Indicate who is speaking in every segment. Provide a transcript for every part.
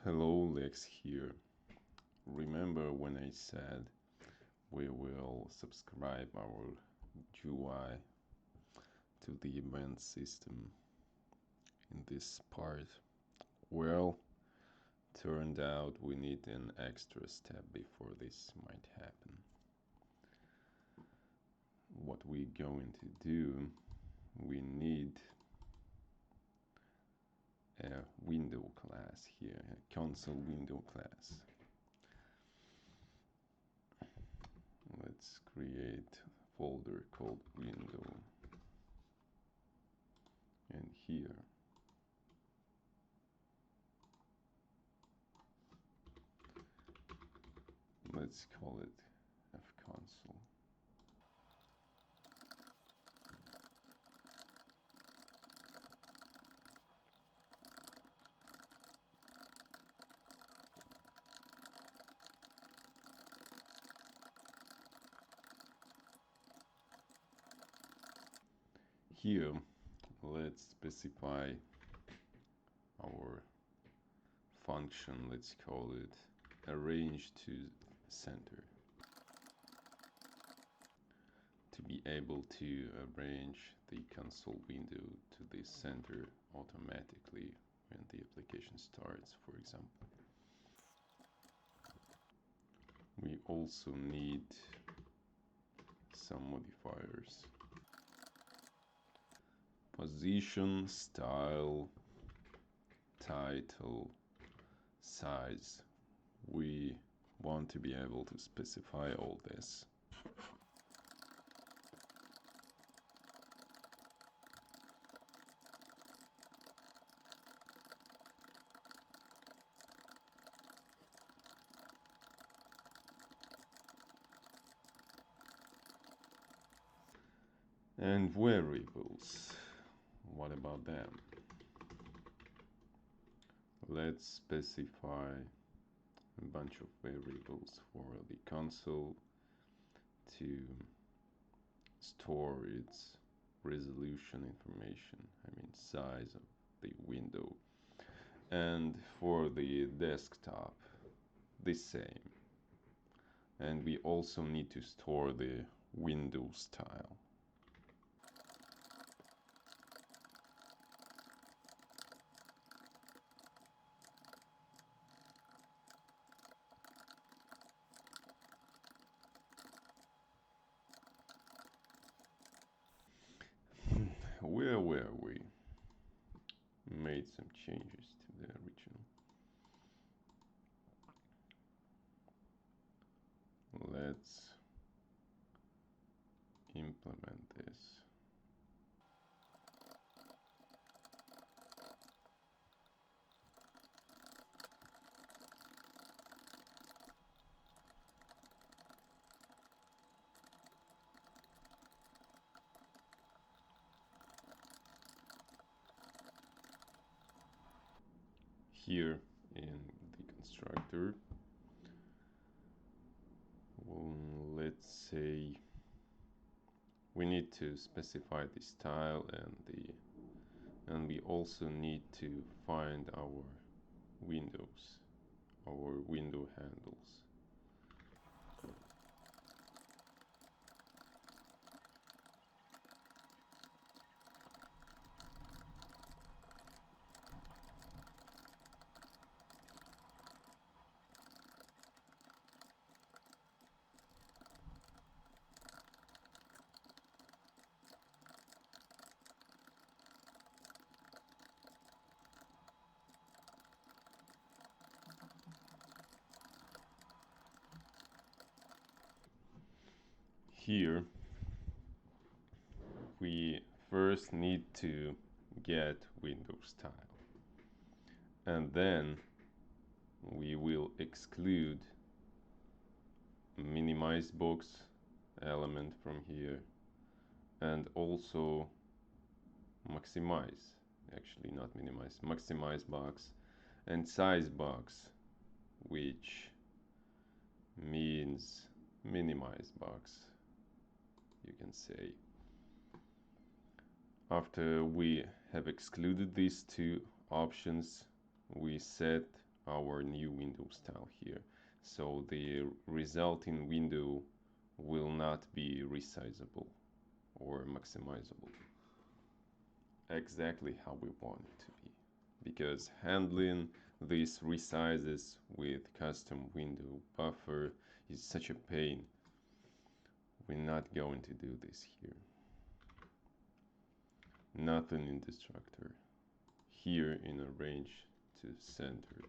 Speaker 1: Hello, Lex here. Remember when I said we will subscribe our UI to the event system in this part? Well, turned out we need an extra step before this might happen. What we're going to do, we need a window class here, a console window class. Let's create a folder called window, and here let's call it fconsole. Here, let's specify our function, let's call it arrange to center, to be able to arrange the console window to the center automatically when the application starts, for example. We also need some modifiers. Position, style, title, size. We want to be able to specify all this. And variables. What about them? Let's specify a bunch of variables for the console to store its resolution information, size of the window. And for the desktop, the same. And we also need to store the window style. Where were we? Made some changes to the original. Let's implement this. Here in the constructor, let's say we need to specify the style and we also need to find our windows, our window handles. Here we first need to get window style, and then we will exclude minimize box element from here, and also maximize, actually not minimize, maximize box and size box, which means minimize box, you can say. After we have excluded these two options, we set our new window style here. So the resulting window will not be resizable or maximizable exactly how we want it to be, because handling these resizes with custom window buffer is such a pain. We're not going to do this here. Nothing in Constructor. Here in arrange to center.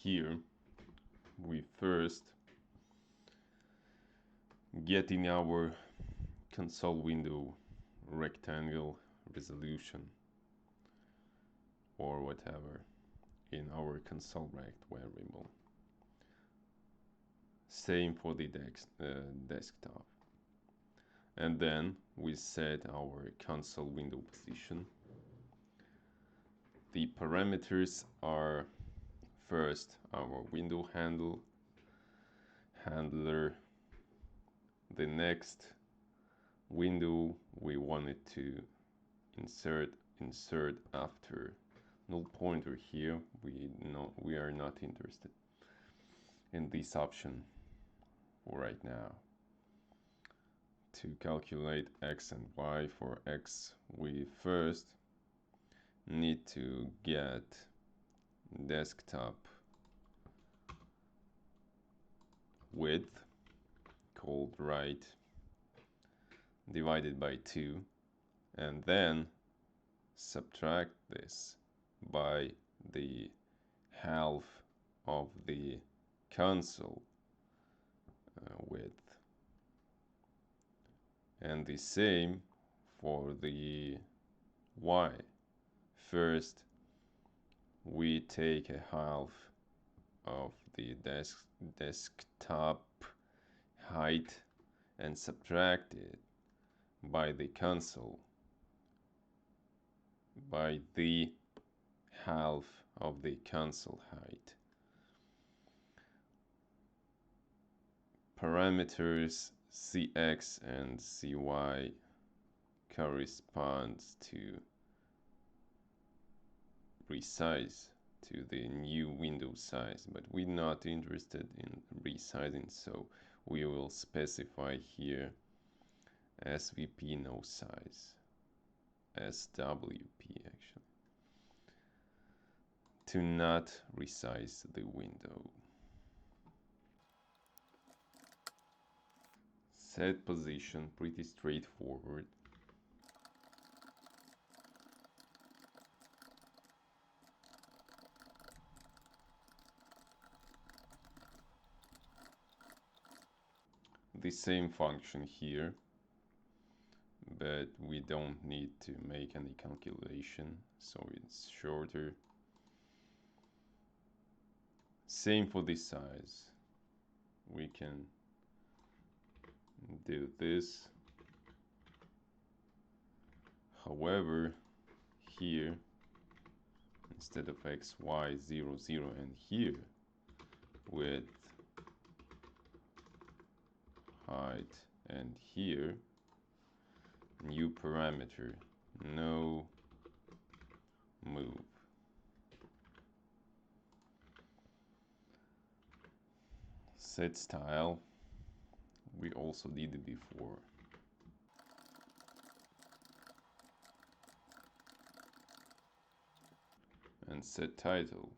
Speaker 1: Here we first get in our console window rectangle resolution or whatever in our console rect variable. Same for the desktop. And then we set our console window position. The parameters are first our window handler. The next window we wanted to insert after null pointer here. We are not interested in this option right now. To calculate x and y, for x we first need to get desktop width called right divided by 2, and then subtract this by the half of the console width, and the same for the y. First we take a half of the desktop height and subtract it by the console by the half of the console height. Parameters cx and cy corresponds to resize to the new window size, but we're not interested in resizing, so we will specify here svp no size, swp actually, to not resize the window. Set position, pretty straightforward. The same function here, but we don't need to make any calculation, so it's shorter. Same for this size. We can do this. However, here instead of x, y, 0, 0, and here width, height, and here new parameter, no move. Set style, we also did it before. and set title.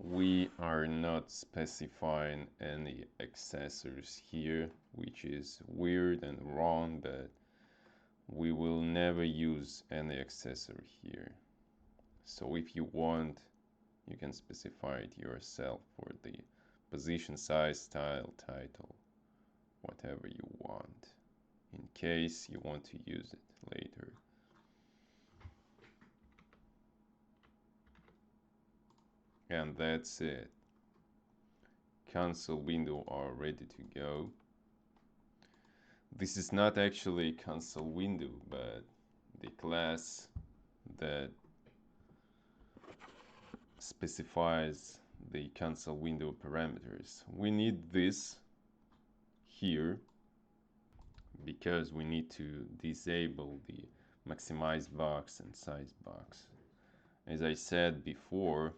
Speaker 1: We are not specifying any accessors here, which is weird and wrong, but we will never use any accessory here. So if you want, you can specify it yourself for the position, size, style, title, whatever you want, in case you want to use it later. And that's it. Console window are ready to go. This is not actually a console window, but the class that specifies the console window parameters. We need this here because we need to disable the maximize box and size box. As I said before,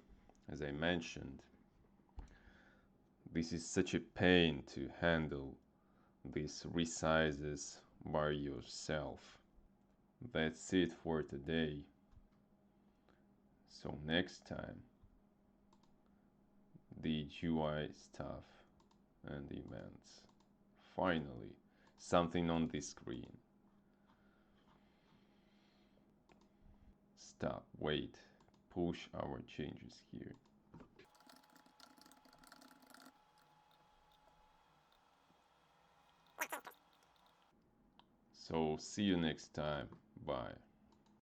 Speaker 1: as I mentioned, this is such a pain to handle these resizes by yourself. That's it for today. So next time, the GUI stuff and events. Finally, something on the screen. Stop, wait, push our changes here. So see you next time. Bye.